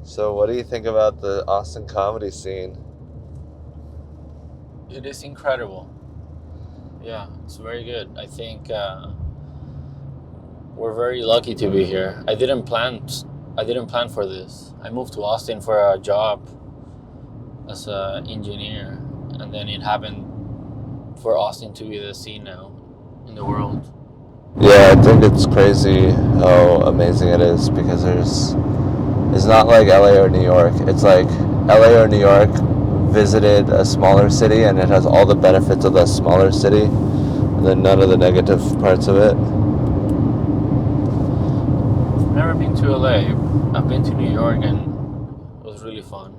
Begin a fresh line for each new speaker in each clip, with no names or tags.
So what do you think about the Austin comedy scene?
It is incredible. Yeah, it's very good. I think we're very lucky to be here. I didn't plan for this. I moved to Austin for a job as an engineer, and then it happened for Austin to be the scene now in the world.
Yeah, I think it's crazy how amazing it is because it's not like LA or New York. It's like LA or New York visited a smaller city and it has all the benefits of the smaller city and then none of the negative parts of it.
I've never been to LA. I've been to New York, and it was really fun.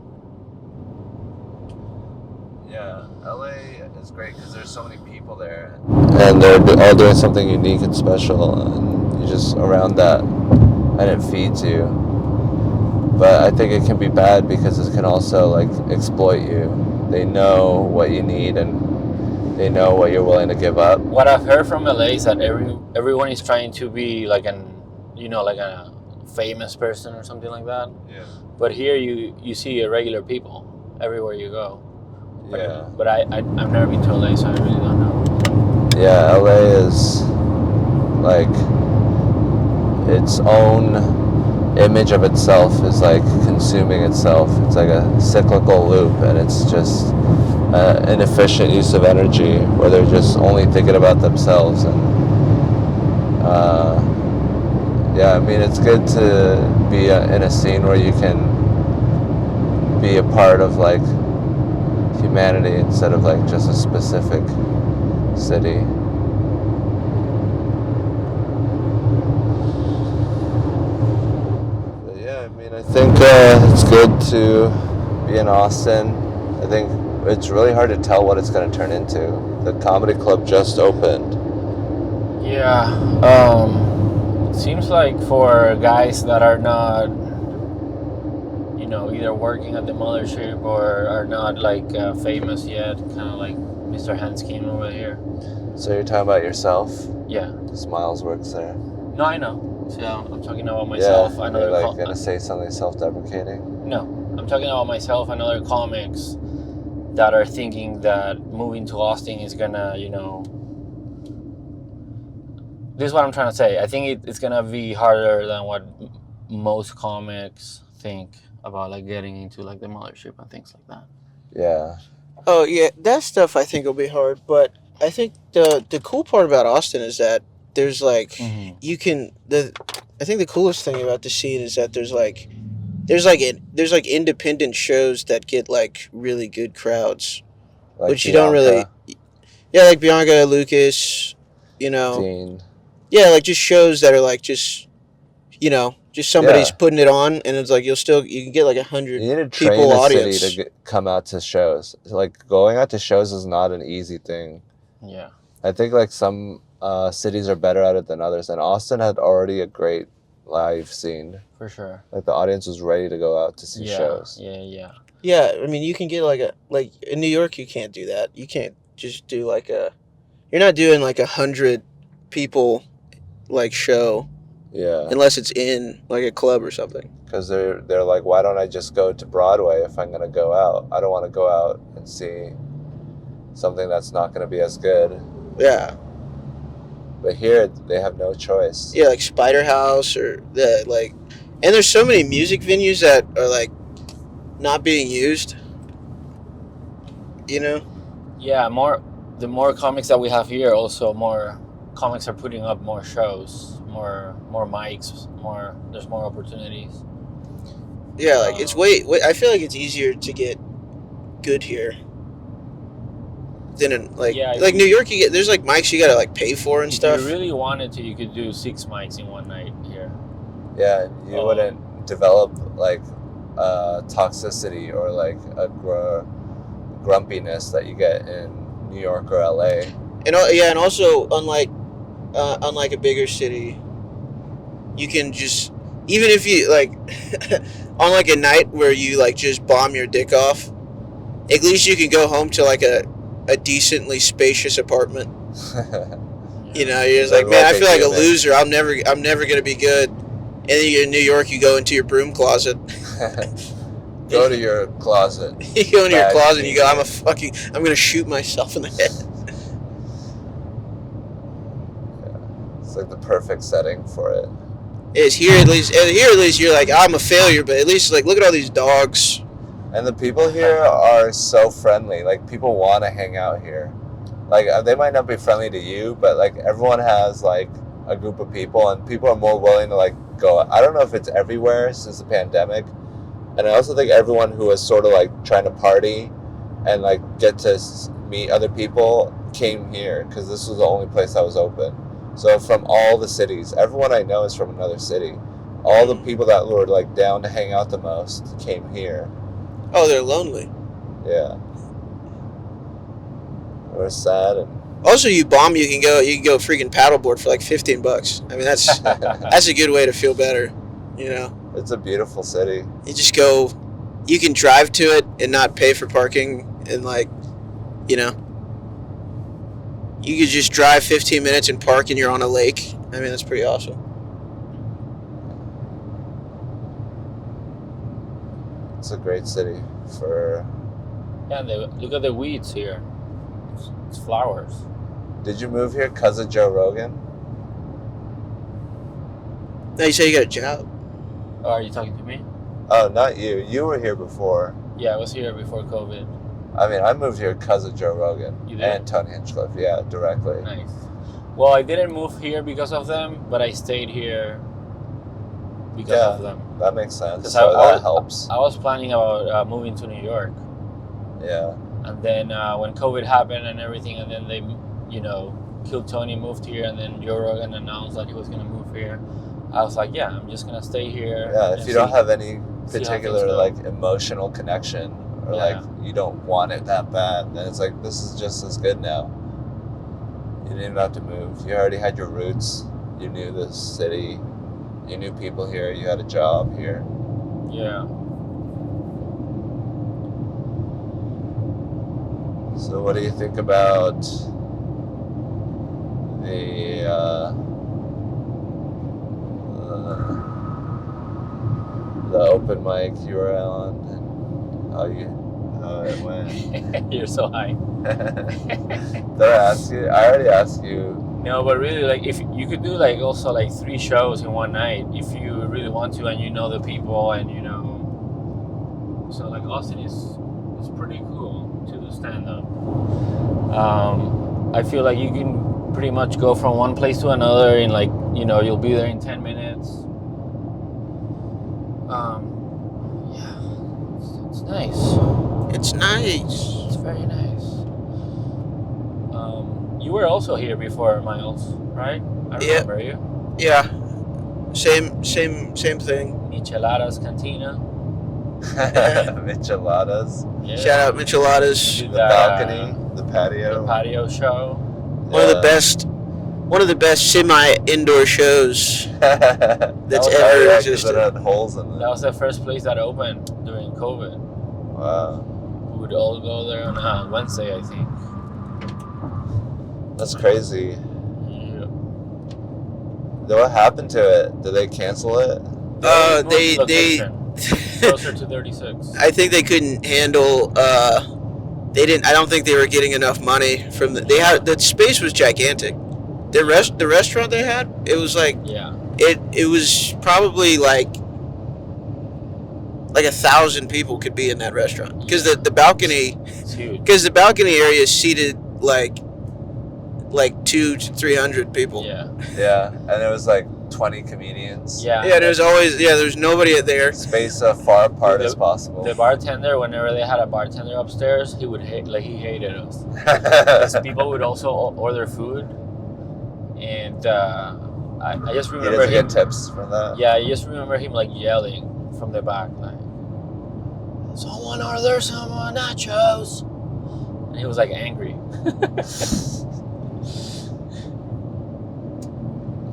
Yeah, LA is great because there's so many people there. And they're all doing something unique and special, and you're just around that, and it feeds you. But I think it can be bad because it can also like exploit you. They know what you need and they know what you're willing to give up.
What I've heard from LA is that everyone is trying to be like like a famous person or something like that.
Yeah.
But here you see regular people everywhere you go.
Yeah.
But I've never been to LA, so I really don't know.
Yeah, LA is like its own image of itself is like consuming itself. It's like a cyclical loop, and it's just an efficient use of energy where they're just only thinking about themselves. And yeah, I mean, it's good to be in a scene where you can be a part of like humanity instead of like just a specific city. I think it's good to be in Austin. I think it's really hard to tell what it's going to turn into. The comedy club just opened.
Yeah, it seems like for guys that are not, either working at the mothership or are not like famous yet, kind of like Mr. Hanskin over here.
So you're talking about yourself?
Yeah.
Because Myles works there.
No, I know. So I'm talking about myself.
Yeah, you're like going to say something self-deprecating?
No, I'm talking about myself and other comics that are thinking that moving to Austin is gonna, this is what I'm trying to say. I think it's gonna be harder than what most comics think about, like getting into like the mothership and things like that.
Yeah.
Oh yeah, that stuff I think will be hard, but I think the cool part about Austin is that there's like you can I think the coolest thing about the scene is that there's independent shows that get like really good crowds,
like
which
Bianca.
You don't really. Yeah, like Bianca, Lucas,
Dean.
Yeah, like just shows that are like just somebody's putting it on, and it's like you can get like 100
you need to
people
train the
audience
city to come out to shows. Like going out to shows is not an easy thing.
Yeah.
I think like some cities are better at it than others, and Austin had already a great live scene.
For sure.
Like the audience was ready to go out to see shows.
Yeah, I mean you can get like in New York you can't do that. You can't just do you're not doing like 100 people like show.
Yeah.
Unless it's in like a club or something.
Because they're like, why don't I just go to Broadway if I'm gonna go out? I don't want to go out and see something that's not gonna be as good.
Yeah.
But here they have no choice.
Yeah, like Spider House or and there's so many music venues that are like not being used.
Yeah, the more comics that we have here, also more comics are putting up more shows, more mics, there's more opportunities.
Yeah, like it's way I feel like it's easier to get good here than in like New York. There's like mics you gotta like pay for and stuff.
If you really wanted to, you could do 6 mics in one night here.
Yeah, you wouldn't develop like toxicity or like a grumpiness that you get in New York or LA.
And also unlike a bigger city, you can just, even if you like on like a night where you like just bomb your dick off, at least you can go home to like a decently spacious apartment. You're just like, man, I feel like a loser. I'm never gonna be good. And then you're in New York, you go into your broom closet.
Go to your closet.
You go into your closet and you go, I'm going to shoot myself in the head.
Yeah. It's like the perfect setting for it.
Is here at least you're like, I'm a failure, but at least like look at all these dogs.
And the people here are so friendly. Like, people want to hang out here. Like, they might not be friendly to you, but like everyone has like a group of people, and people are more willing to like go. I don't know if it's everywhere since the pandemic, and I also think everyone who was sort of like trying to party and like get to meet other people came here because this was the only place that was open. So from all the cities, everyone I know is from another city. All the people that were like down to hang out the most came here.
Oh, they're lonely.
Yeah. We're sad and
also you can go freaking paddleboard for like $15. I mean that's a good way to feel better, you know.
It's a beautiful city.
You just go, you can drive to it and not pay for parking, and like, you know, you could just drive 15 minutes and park and you're on a lake. I mean, that's pretty awesome.
It's a great city for...
Yeah, look at the weeds here. It's flowers.
Did you move here because of Joe Rogan?
No, you say you got a job.
Oh, are you talking to me?
Oh, not you. You were here before.
Yeah, I was here before COVID.
I mean, I moved here because of Joe Rogan.
You did?
And Tony Hinchcliffe, yeah, directly.
Nice. Well, I didn't move here because of them, but I stayed here because of them.
That makes sense.
'Cause
So that helps.
I was planning about moving to New York.
Yeah.
And then when COVID happened and everything, and then they, you know, killed Tony, moved here, and then Joe Rogan announced that he was going to move here. I was like, yeah, I'm just going to stay here.
Yeah, if you don't have any particular,
go.
like, emotional connection, or, like, you don't want it that bad, then it's like, this is just as good now. You didn't even have to move. You already had your roots. You knew the city. You knew people here. You had a job here.
Yeah.
So what do you think about the open mic you were on, and how it went?
You're so high.
Did I ask you? I already asked you.
No, but really, like, if you could do like also like 3 shows in one night, if you really want to, and you know the people, and you know, so like Austin is pretty cool to do stand up. I feel like you can pretty much go from one place to another in like, you know, you'll be there in 10 minutes. Yeah, it's nice.
It's nice.
It's very nice. You were also here before, Myles, right? I remember you.
Yeah. Same thing.
Micheladas Cantina.
Micheladas.
Yeah.
Shout out Micheladas.
The balcony, the patio.
The patio show.
One of the best semi-indoor shows that's ever existed.
It had holes in it.
That was the first place that opened during COVID.
Wow.
We would all go there on Wednesday, I think.
That's crazy.
Yeah.
What happened to it? Did they cancel it?
They
closer to 36.
I think they couldn't handle. They didn't. I don't think they were getting enough money from the space was gigantic. The restaurant they had, it was like it was probably like 1,000 people could be in that restaurant because the balcony, because the balcony area is seated like 200 to 300 people.
Yeah, and it was like 20 comedians.
Yeah. There's always there's nobody there.
Space far apart as possible.
The bartender, whenever they had a bartender upstairs, he hated us. Because people would also order food, and I just remember
him. Get tips from that.
Yeah, I just remember him like yelling from the back, like, "Someone order some nachos," and he was like angry.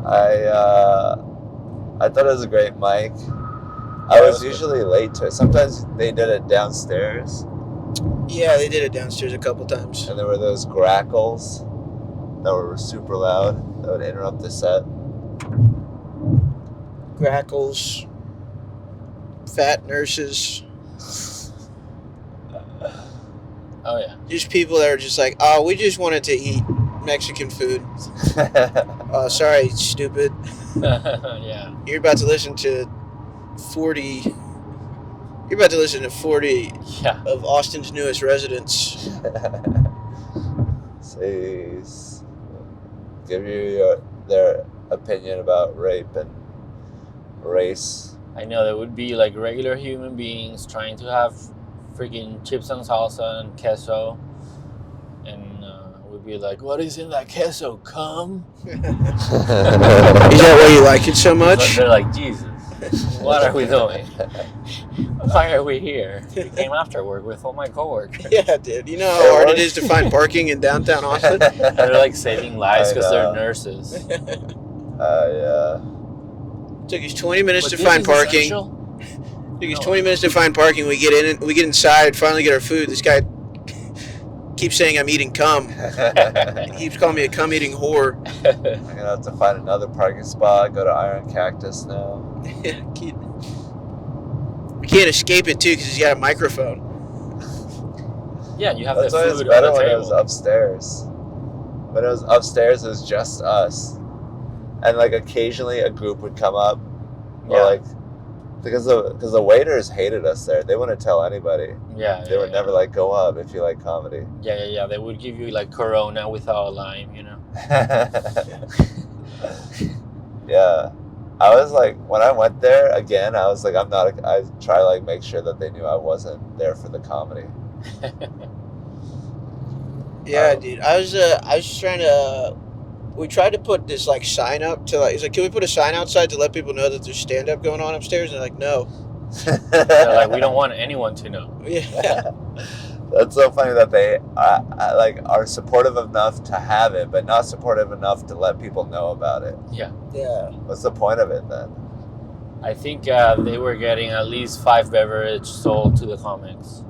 I thought it was a great mic. I was usually late to it. Sometimes they did it downstairs.
Yeah, they did it downstairs a couple times.
And there were those grackles that were super loud that would interrupt the set.
grackles, fat nurses.
Oh yeah.
Just people that are just like, oh, we just wanted to eat Mexican food. Oh, sorry, stupid.
Yeah.
You're about to listen to 40. You're about to listen to 40
Yeah.
of Austin's newest residents.
Please give you their opinion about rape and race.
I know there would be like regular human beings trying to have freaking chips and salsa and queso, and we'd be like, "What is in that queso? Cum?"
Is that why you like it so much?
They're like, "Jesus, what are we doing? Why are we here?" We came after work with all my coworkers.
Yeah, dude. You know how hard it is to find parking in downtown Austin?
And they're like saving lives because they're nurses.
Yeah.
Took us 20 minutes
But
to
this
find
is
parking.
essential?
Took us 20 minutes to find parking. We get in. We get inside. Finally get our food. This guy keeps saying I'm eating cum. He keeps calling me a cum-eating whore.
I'm gonna have to find another parking spot. Go to Iron Cactus now.
We can't escape it too because he's got a microphone.
Yeah, you have
That's
the
why it's
food
better
on the
when it
table.
was upstairs. When it was upstairs, it was just us, and like occasionally a group would come up, or
Yeah.
like because the waiters hated us there. They wouldn't tell anybody.
Yeah,
They would never like go up if you like comedy.
Yeah. They would give you like Corona without lime, you know.
Yeah, I was like, when I went there again, I was like, I try to like make sure that they knew I wasn't there for the comedy.
Yeah, dude. I was just trying to. We tried to put this like sign up to like. He's like, can we put a sign outside to let people know that there's stand up going on upstairs? And they're like, no.
They're like, we don't want anyone to know.
Yeah.
That's so funny that they like are supportive enough to have it, but not supportive enough to let people know about it.
Yeah.
Yeah.
What's the point of it then?
I think they were getting at least 5 beverages sold to the comics.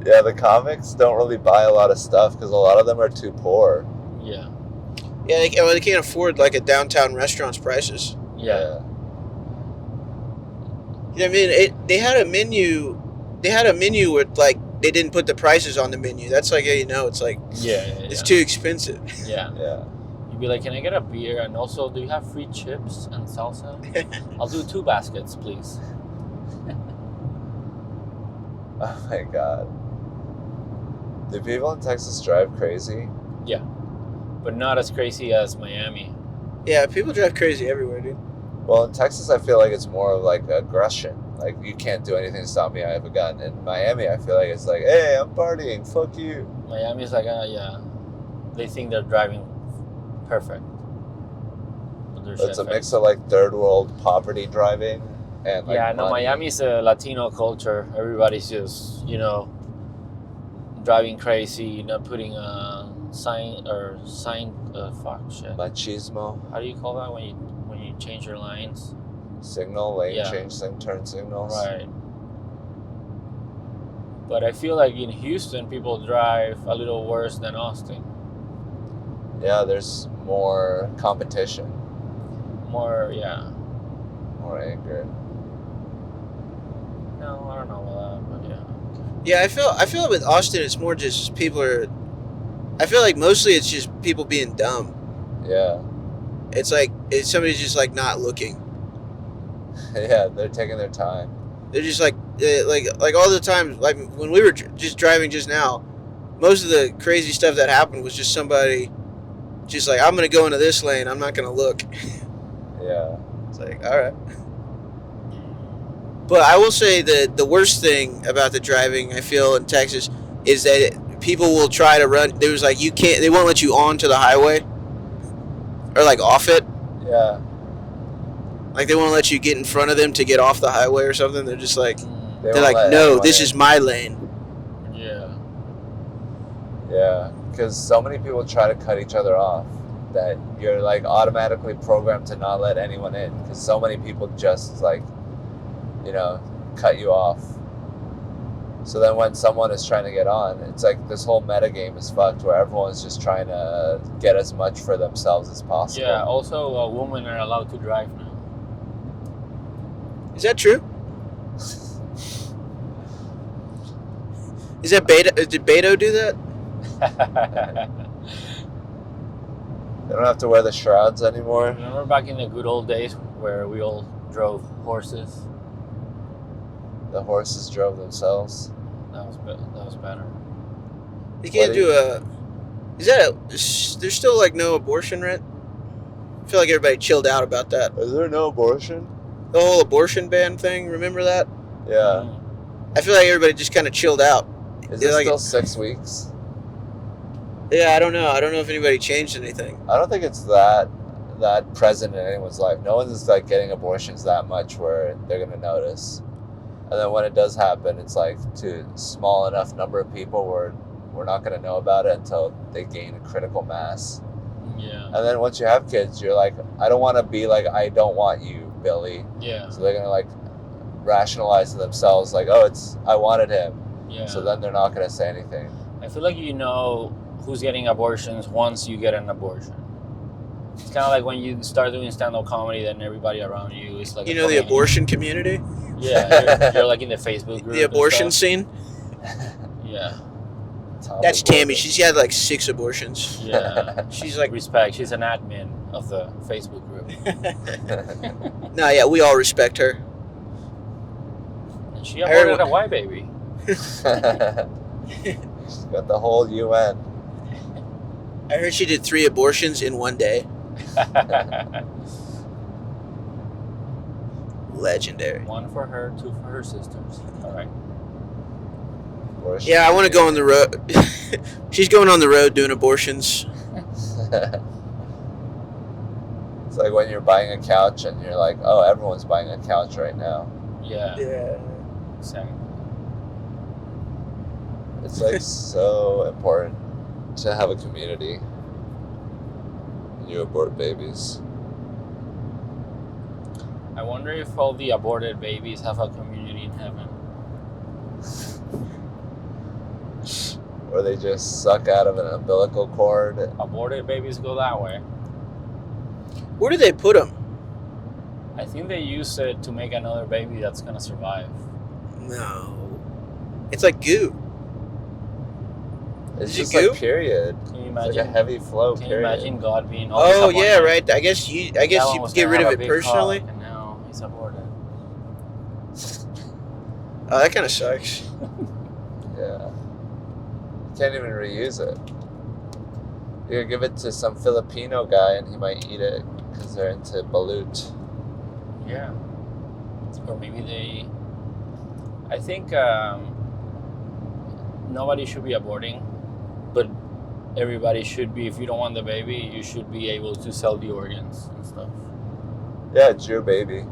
Yeah, the comics don't really buy a lot of stuff because a lot of them are too poor.
Yeah.
Yeah, they can't afford like a downtown restaurant's prices.
Yeah.
You know what I mean? They had a menu. They had a menu where like they didn't put the prices on the menu. That's like, yeah, you know, it's like it's too expensive.
Yeah.
Yeah.
You'd be like, can I get a beer? And also, do you have free chips and salsa? I'll do 2 baskets, please.
Oh my god. Do people in Texas drive crazy?
Yeah. But not as crazy as Miami.
Yeah, people drive crazy everywhere, dude.
Well, in Texas, I feel like it's more of like aggression. Like, you can't do anything to stop me. I have a gun. In Miami, I feel like it's like, hey, I'm partying. Fuck you.
Miami's like, yeah. They think they're driving perfect. But they're
It's a mix of like third world poverty driving and like
yeah, no,
money.
Miami's a Latino culture. Everybody's just, driving crazy, not putting a sign, fuck shit.
Machismo.
How do you call that when you change your lines?
Signal, lane
Yeah.
change, turn signals.
Right. But I feel like in Houston, people drive a little worse than Austin.
Yeah, there's more competition,
More
anger.
No, I don't know about that, but yeah.
Yeah, I feel like with Austin, it's more just people are. I feel like mostly it's just people being dumb.
Yeah.
It's like somebody's just like not looking.
Yeah, they're taking their time.
They're just like all the time. Like when we were just driving just now, most of the crazy stuff that happened was just somebody, just like, I'm gonna go into this lane. I'm not gonna look.
Yeah.
It's like, all right. But I will say that the worst thing about the driving I feel in Texas is that people will try to run. There was like they won't let you onto the highway or like off it.
Yeah.
Like they won't let you get in front of them to get off the highway or something. They're just like
They
they're
won't
like,
let
no,
anyone
this
in.
is my lane.
Yeah.
Yeah, because so many people try to cut each other off that you're like automatically programmed to not let anyone in because so many people just like, cut you off. So then when someone is trying to get on, it's like this whole metagame is fucked where everyone's just trying to get as much for themselves as possible.
Yeah, also women are allowed to drive now.
Is that true? Is that Beto? Did Beto do that?
They don't have to wear the shrouds anymore.
Remember back in the good old days where we all drove horses?
The horses drove themselves.
That was better.
You can't do a. Is that there's still like no abortion, right? I feel like everybody chilled out about that.
Is there no abortion?
The whole abortion ban thing. Remember that?
Yeah.
I feel like everybody just kind of chilled out.
Is it still 6 weeks?
Yeah, I don't know. I don't know if anybody changed anything.
I don't think it's that present in anyone's life. No one's like getting abortions that much where they're gonna notice. And then when it does happen, it's like to a small enough number of people where we're not gonna know about it until they gain a critical mass.
Yeah.
And then once you have kids, you're like, I don't want to be like, I don't want you, Billy.
Yeah.
So they're gonna like rationalize to themselves like, oh, I wanted him.
Yeah.
So then they're not gonna say anything.
I feel like you know who's getting abortions once you get an abortion. It's kind of like when you start doing stand-up comedy, then everybody around you is like...
You know the abortion community?
Yeah, you're like in the Facebook group.
The abortion scene?
Yeah.
That's Tammy. She's had like 6 abortions.
Yeah.
She's like...
Respect. She's an admin of the Facebook group.
No, yeah, we all respect her.
And she aborted a white baby.
She's got the whole UN.
I heard she did 3 abortions in one day. Legendary.
1 for her, 2 for her sisters. All right.
Yeah, I want to go on the road. She's going on the road doing abortions.
It's like when you're buying a couch and you're like, oh, everyone's buying a couch right now.
Yeah.
Yeah.
Exactly.
It's like so important to have a community when you abort babies.
I wonder if all the aborted babies have a community in heaven.
Or they just suck out of an umbilical cord.
Aborted babies go that way.
Where do they put them?
I think they use it to make another baby that's gonna survive.
No. It's like goo.
It's
Is
just
it goo?
like period.
Can you
It's
imagine?
like a heavy flow
Can
period.
you imagine God being?
Oh yeah, right. I guess you
That one
get
was
rid
gonna
of
have a
it
big
personally.
cock, and now he's aborted.
Oh, that kind of sucks.
Yeah. You can't even reuse it. You could give it to some Filipino guy and he might eat it because they're into balut.
Yeah. Or maybe they... I think nobody should be aborting, but everybody should be. If you don't want the baby, you should be able to sell the organs and stuff.
Yeah, it's your baby.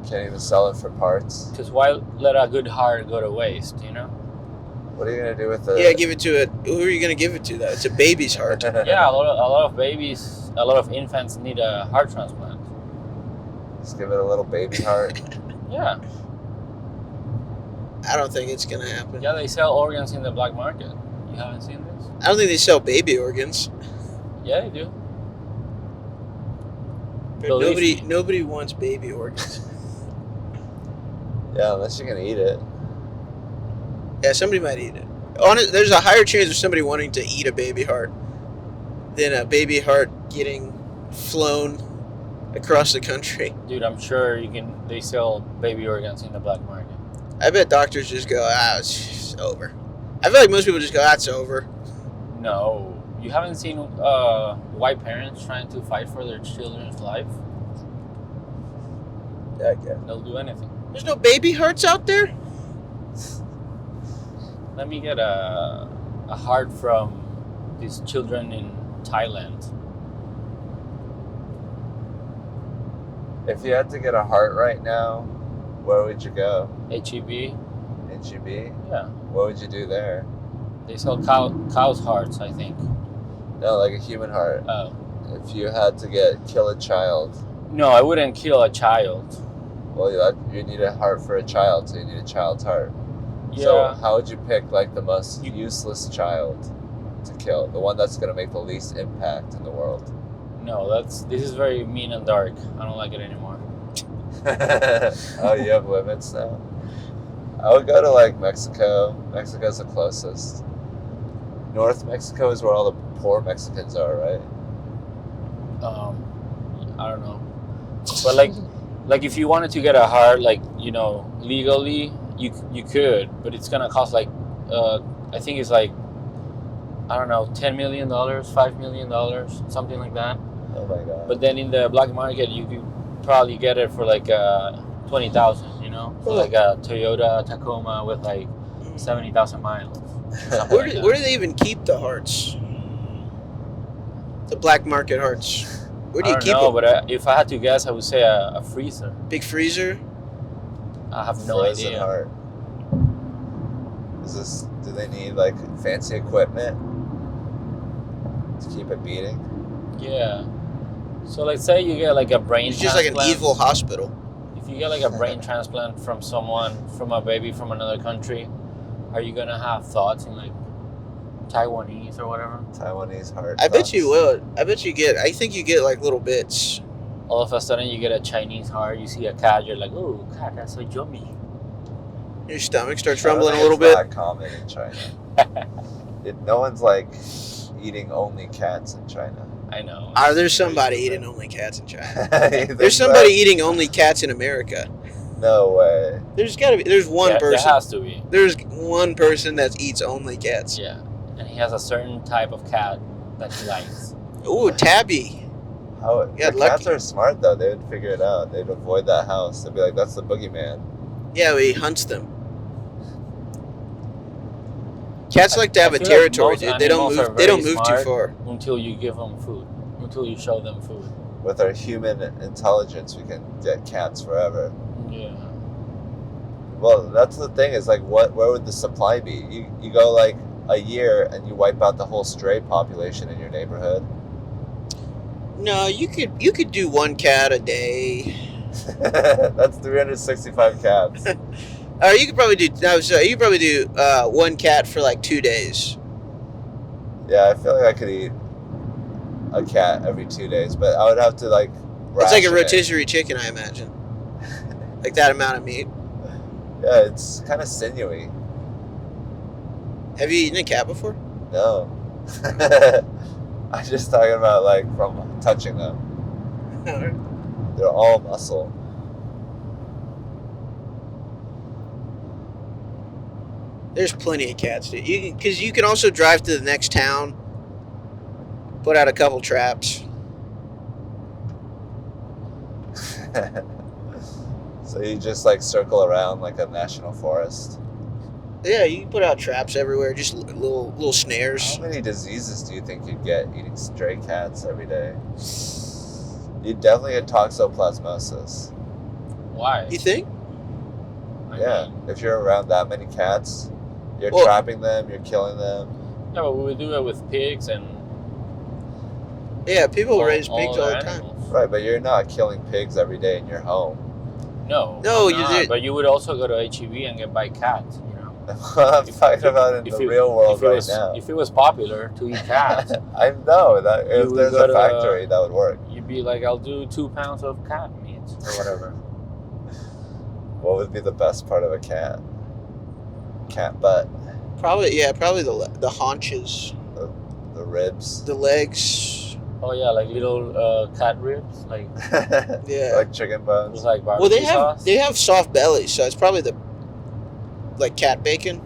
Can't even sell it for parts.
Because why let a good heart go to waste, you know?
What are you going to do with it?
Yeah, give it to it. Who are you going to give it to, though? It's a baby's heart.
Yeah, a lot of babies, a lot of infants need a heart transplant.
Just give it a little baby heart.
Yeah.
I don't think it's going to happen.
Yeah, they sell organs in the black market. You haven't seen this?
I don't think they sell baby organs.
Yeah, they do.
But
Believe
nobody wants baby organs.
Yeah, unless you're going to eat it.
Yeah, somebody might eat it. There's a higher chance of somebody wanting to eat a baby heart than a baby heart getting flown across the country.
Dude, I'm sure they sell baby organs in the black market.
I bet doctors just go, it's over. I feel like most people just go, it's over.
No. You haven't seen white parents trying to fight for their children's life?
Yeah, I guess.
They'll do anything.
There's no baby hearts out there?
Let me get a heart from these children in Thailand.
If you had to get a heart right now, where would you go?
HEB?
HEB?
Yeah.
What would you do there?
They sell cow's hearts, I think.
No, like a human heart.
Oh.
If you had to kill a child.
No, I wouldn't kill a child.
Well, you need a heart for a child, so you need a child's heart.
Yeah.
So how would you pick like the most useless child to kill? The one that's gonna make the least impact in the world?
No, this is very mean and dark. I don't like it anymore.
Oh, you have limits now? I would go to like Mexico. Mexico's the closest. North Mexico is where all the poor Mexicans are, right?
I don't know. But like if you wanted to get a heart, like, you know, legally, you could, but it's gonna cost like I think it's like, I don't know, $10 million, $5 million, something like that.
Oh my god.
But then in the black market, you could probably get it for like 20,000, you know, for like a Toyota Tacoma with like 70,000 miles.
Where do they even keep the hearts? The black market hearts. Where do you keep them?
But if I had to guess, I would say a freezer.
Big freezer?
I have no
Frozen
idea.
heart. Do they need like fancy equipment to keep it beating?
Yeah. So let's say you get like a brain
It's just
transplant.
like an evil hospital.
If you get like a brain transplant from a baby from another country, are you gonna have thoughts in like Taiwanese or whatever?
Taiwanese heart.
I bet you will. I think you get like little bits.
All of a sudden you get a Chinese heart, you see a cat, you're like, oh, cat, that's so yummy.
Your stomach starts
I don't
rumbling a
think
little
it's
bit.
that common in China. No one's like eating only cats in China.
I know.
There's somebody eating only cats in China.
You think
There's somebody
so?
eating only cats in America.
No way.
There's gotta be. There's one
There
person.
has to be.
There's one person that eats only cats.
Yeah. And he has a certain type of cat that he likes.
Ooh, Tabby.
The
lucky.
cats are smart though. They would figure it out. They'd avoid that house. They'd be like, "That's the boogeyman."
Yeah, he hunts them. Cats like to have
I
a
feel like
territory,
most
dude. They don't
animals are
move. They don't
very
move too
smart.
far.
Until you give them food. Until you show them food.
With our human intelligence, we can get cats forever.
Yeah.
Well, that's the thing. Is like, where would the supply be? You go like a year and you wipe out the whole stray population in your neighborhood.
No, you could do one cat a day.
That's 365 cats.
Or you could probably do one cat for like 2 days.
Yeah, I feel like I could eat a cat every 2 days, but I would have to like.
It's like a
ration it.
rotisserie chicken, I imagine. Like that amount of meat.
Yeah, it's kind of sinewy.
Have you eaten a cat before?
No. I'm just talking about like from touching them. They're all muscle.
There's plenty of cats, dude. Because you can also drive to the next town, put out a couple traps.
So you just like circle around like a national forest.
Yeah, you can put out traps everywhere, just little snares.
How many diseases do you think you'd get eating stray cats every day? You'd definitely get toxoplasmosis.
Why?
You think?
Yeah, if you're around that many cats, you're
Well-
trapping them, you're killing them.
Yeah, but we would do it with pigs and
Yeah, people raise pigs all
other
the time.
animals.
Right, but you're not killing pigs every day in your home.
No.
No,
I'm
you
not,
did-
But you would also go to HEB and get by cats, you know.
I'm talking about in the real world right now.
If it was popular to eat cats,
I know that
You
if
would
there's
go
a
to,
factory, that would work.
you'd be like, I'll do 2 pounds of cat meat or whatever.
What would be the best part of a cat? Cat butt,
Probably the haunches,
the ribs.
the legs.
Oh yeah, like little cat ribs, like
Yeah.
Like chicken bones.
just like
Well,
barbecue sauce.
they have soft bellies, so it's probably like cat bacon.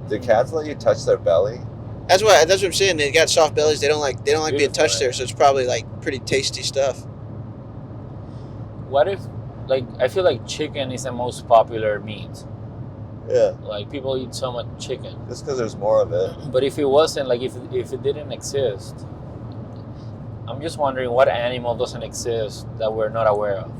Do cats let you touch their belly?
That's what I'm saying. They got soft bellies. They don't like being
Beautiful,
touched
right?
there, so it's probably like pretty tasty stuff.
What if, like, I feel like chicken is the most popular meat.
Yeah,
Like people eat so much chicken.
just because there's more of it.
But if it wasn't, like, if it didn't exist, I'm just wondering what animal doesn't exist that we're not aware of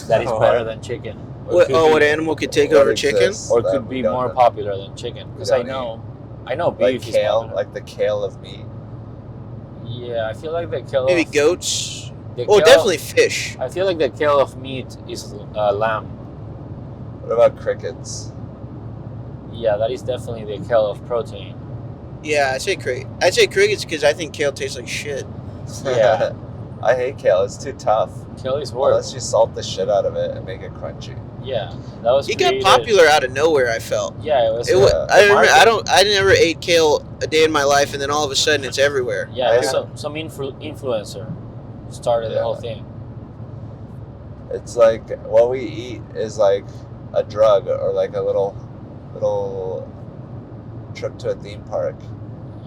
that is better than chicken. Or could
What
be-
animal could take
What
over chicken?
exists
or
that
could
we
be
don't
more
know?
popular than chicken? Because I
don't
know
Like
beef is
kale,
popular.
like the kale of meat.
Yeah, I feel like the kale.
Maybe goats. Oh, definitely fish.
I feel like the kill of meat is lamb.
What about crickets?
Yeah, that is definitely the kill of protein.
Yeah, I'd say crickets because I think kale tastes like shit.
Yeah.
I hate kale. It's too tough.
Kale is horrible.
Unless you salt the shit out of it and make it crunchy.
Yeah, that was.
It got popular out of nowhere. I felt.
Yeah, it was.
I never ate kale a day in my life, and then all of a sudden it's everywhere.
Yeah, some influencer started the whole thing.
It's like what we eat is like a drug or like a little trip to a theme park.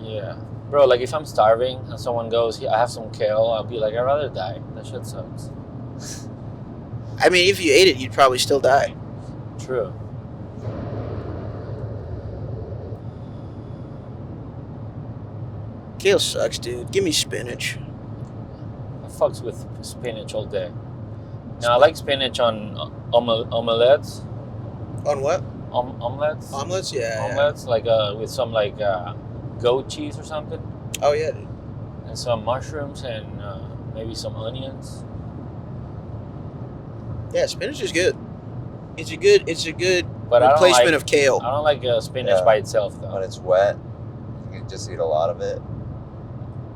Yeah. Bro, like if I'm starving and someone goes, I have some kale, I'll be like, I'd rather die. That shit sucks.
I mean, if you ate it, you'd probably still die.
True.
Kale sucks, dude. Give me spinach.
I fucks with spinach all day. Now, I like spinach on omelettes.
On what?
Omelets?
Omelets? Yeah.
Omelets, like with some like goat cheese or something.
Oh, yeah, dude.
And some mushrooms and maybe some onions.
Yeah, spinach is good. It's a good
But
replacement of kale.
I don't like spinach by itself, though.
When it's wet, you can just eat a lot of it.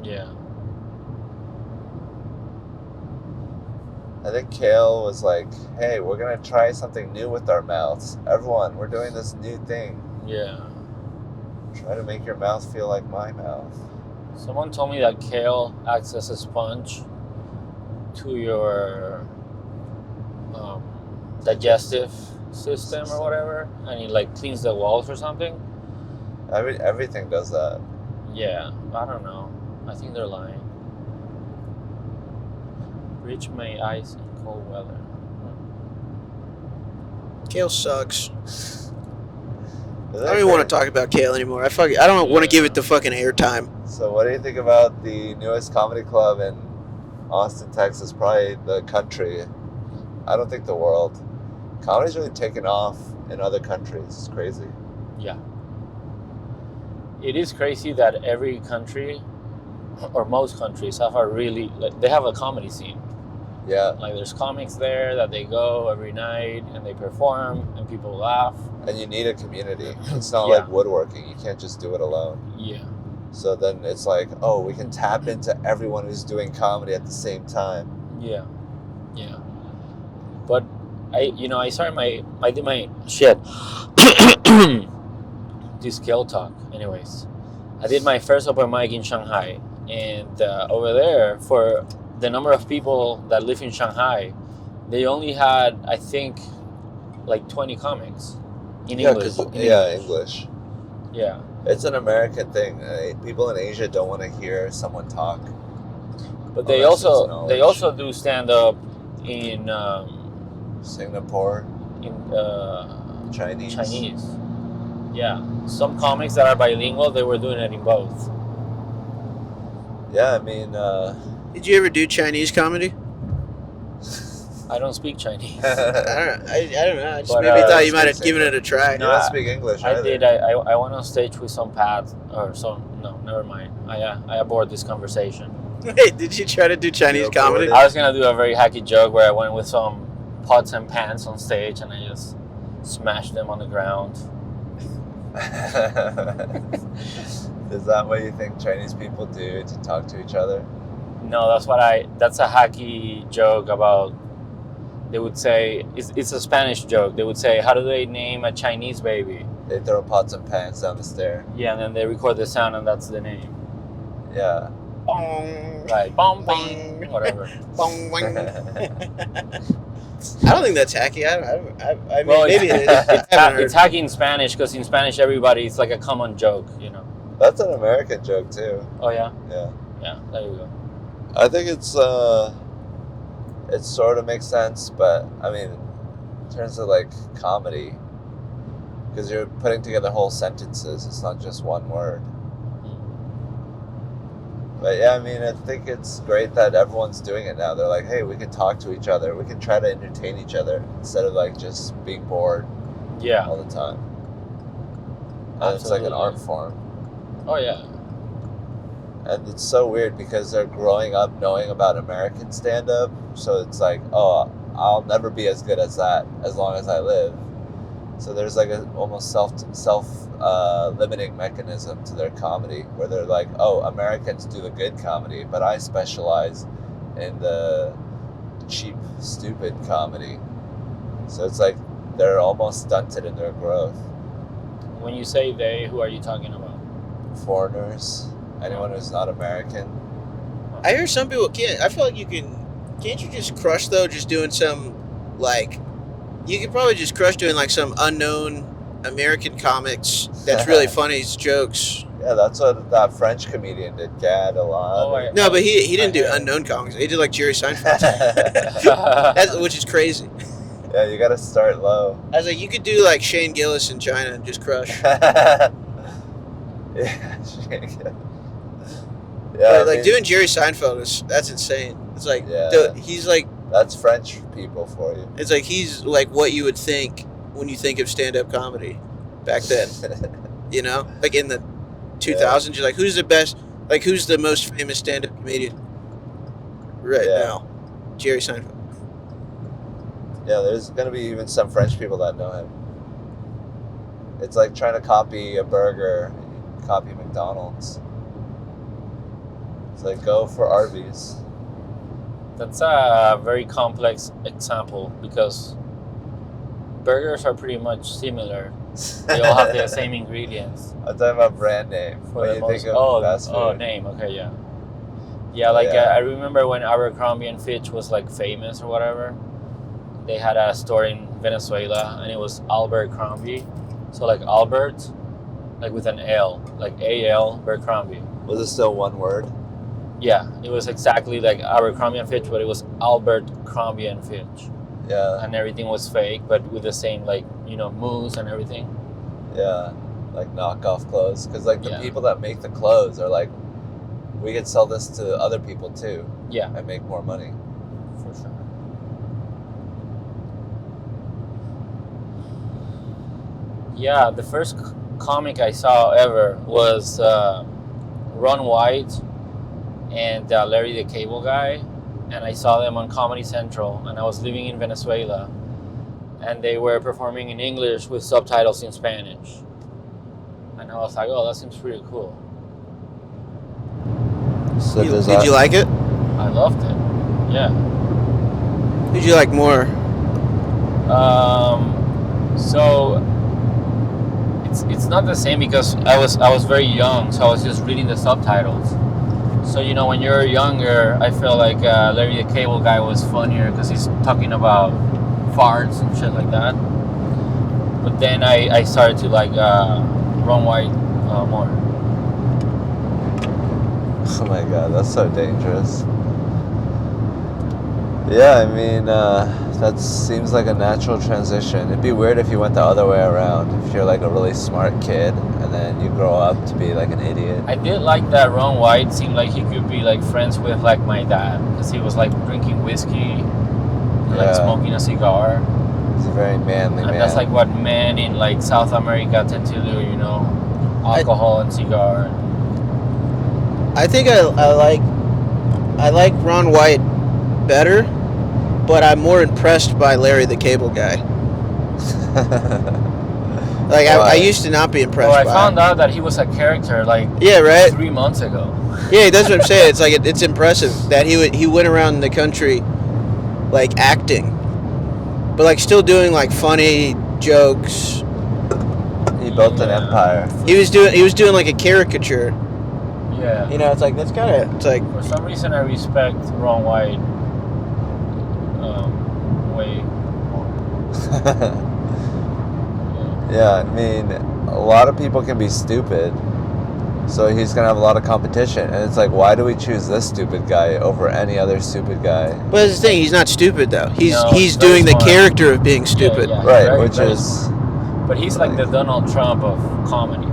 Yeah.
I think kale was like, hey, we're going to try something new with our mouths. Everyone, we're doing this new thing.
Yeah.
Try to make your mouth feel like my mouth.
Someone told me that kale acts as a sponge to your digestive system or whatever, and it like cleans the walls or something.
Everything does that.
Yeah, I don't know. I think they're lying. Reach my eyes in cold weather.
Kale sucks. I don't even want to talk about kale anymore. I don't want to give it the fucking airtime.
So what do you think about the newest comedy club in Austin, Texas? Probably the country. I don't think the world. Comedy's really taken off in other countries. It's crazy.
Yeah. It is crazy that every country, or most countries, have they have a comedy scene.
Yeah.
Like there's comics there that they go every night and they perform and people laugh.
And you need a community. It's not like woodworking. You can't just do it alone.
Yeah.
So then it's like, oh, we can tap into everyone who's doing comedy at the same time.
Yeah. Yeah. But I started my shit. This skill talk. Anyways, I did my first open mic in Shanghai, and over there, for the number of people that live in Shanghai, they only had, I think, like 20 comics in English.
English.
Yeah.
It's an American thing. People in Asia don't want to hear someone talk.
But they also do stand up in
Singapore.
In
Chinese.
Yeah. Some comics that are bilingual, they were doing it in both.
Yeah, I mean.
Did you ever do Chinese comedy?
I don't speak Chinese.
I don't know. I just maybe thought you might have given it a try.
No, you don't speak English either.
I did. I went on stage with some pads or some. No, never mind. I abort this conversation.
Wait, did you try to do Chinese comedy?
I was gonna do a very hacky joke where I went with some pots and pans on stage and I just smashed them on the ground.
Is that what you think Chinese people do to talk to each other?
No, that's a hacky joke about. They would say, it's a Spanish joke. They would say, how do they name a Chinese baby?
They throw pots and pans down the stair.
Yeah, and then they record the sound and that's the name.
Yeah.
Bong.
Right. Bong, bong. Whatever.
Bong, bong. I don't think that's hacky. I mean,
well,
maybe it is.
It's hacky in Spanish because in Spanish everyb's like a common joke, you know.
That's an American joke too.
Oh yeah?
Yeah.
Yeah, there you go.
I think it sort of makes sense, but I mean, in terms of like comedy, because you're putting together whole sentences, it's not just one word. But yeah, I mean, I think it's great that everyone's doing it now. They're like, hey, we can talk to each other. We can try to entertain each other instead of like just being bored all the time. And it's like an art form.
Oh, yeah.
And it's so weird because they're growing up knowing about American stand-up, so it's like, oh, I'll never be as good as that as long as I live. So there's like a almost limiting mechanism to their comedy, where they're like, oh, Americans do the good comedy, but I specialize in the cheap, stupid comedy. So it's like they're almost stunted in their growth.
When you say they, who are you talking about?
Foreigners, anyone who's not American.
I hear some people can't. I feel like can't you just crush though, just doing some, like, you could probably just crush doing like some unknown American comics that's really funny jokes.
Yeah, that's what that French comedian did, Gad, a lot.
Oh,
No, but he didn't do unknown comics. He did like Jerry Seinfeld, which is crazy.
Yeah, you gotta start low.
I was like, you could do like Shane Gillis in China and just crush.
Yeah, Shane Gillis. Yeah,
But, doing Jerry Seinfeld that's insane. It's like he's like,
that's French people for you.
it's like he's like what you would think when you think of stand-up comedy back then. You know, like in the 2000s, you're like, who's the best? Like, who's the most famous stand-up comedian right now? Jerry Seinfeld.
Yeah, there's gonna be even some French people that know him. It's like trying to copy a burger, copy McDonald's. It's like, go for Arby's.
That's a very complex example because burgers are pretty much similar. They all have the same ingredients.
I'm talking about brand name.
For the
you
most,
think of fast food.
Name. Okay, yeah. Yeah, like I remember when Abercrombie and Fitch was like famous or whatever. They had a store in Venezuela and it was Albert Crombie. So like Albert, like with an L, like A-L, Abercrombie.
Was it still one word?
Yeah, it was exactly like Abercrombie and Fitch, but it was Albert Crombie and Fitch.
Yeah.
And everything was fake, but with the same, like, you know, moves and everything.
Yeah, like knockoff clothes. Because like the people that make the clothes are like, we could sell this to other people too.
Yeah.
And make more money.
For sure. Yeah, the first comic I saw ever was Ron White and Larry the Cable Guy, and I saw them on Comedy Central, and I was living in Venezuela, and they were performing in English with subtitles in Spanish, and I was like, oh, that seems pretty cool.
So
Did you like it?
I loved it. Yeah.
Did you like more?
So it's not the same because I was very young, so I was just reading the subtitles. So, you know, when you're younger, I feel like Larry the Cable Guy was funnier because he's talking about farts and shit like that. But then I started to like Ron White more.
Oh my god, that's so dangerous. Yeah, I mean, that seems like a natural transition. It'd be weird if you went the other way around. If you're like a really smart kid and then you grow up to be like an idiot.
I did like that Ron White seemed like he could be like friends with like my dad because he was like drinking whiskey and like smoking a cigar.
He's a very manly man.
And that's like what men in like South America tend to do, you know, alcohol and cigar.
I think I like Ron White better, but I'm more impressed by Larry the Cable Guy. Like I used to not be impressed.
Well, I
by
found
him.
out that he was a character like 3 months ago.
Yeah, that's what I'm saying. It's like it's impressive that he went around the country like acting, but like still doing like funny jokes.
He built an empire.
He was doing like a caricature.
Yeah.
You know, it's like it's like
for some reason I respect Ron White way more.
Yeah, I mean, a lot of people can be stupid, so he's gonna have a lot of competition, and it's like, why do we choose this stupid guy over any other stupid guy?
But that's the thing, he's not stupid though. He's
very
doing the
smart.
character of being stupid.
Yeah,
Right,
very,
which
very
is
smart. But he's like the Donald Trump of comedy.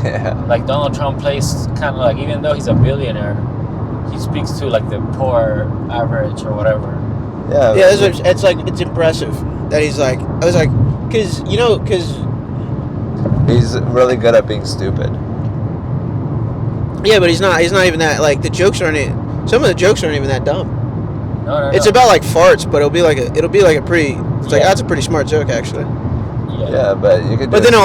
yeah.
Like Donald Trump plays kind of like, even though he's a billionaire, he speaks to like the poor average or whatever.
Yeah,
It's like it's impressive that he's like. I was like, because
he's really good at being stupid.
Yeah, but he's not even that, like, the jokes aren't, some of the jokes aren't even that dumb.
No.
It's about, like, farts, but it'll be like a pretty, it's like,
Yeah.
that's a pretty smart joke, actually.
Yeah, but you could.
But then he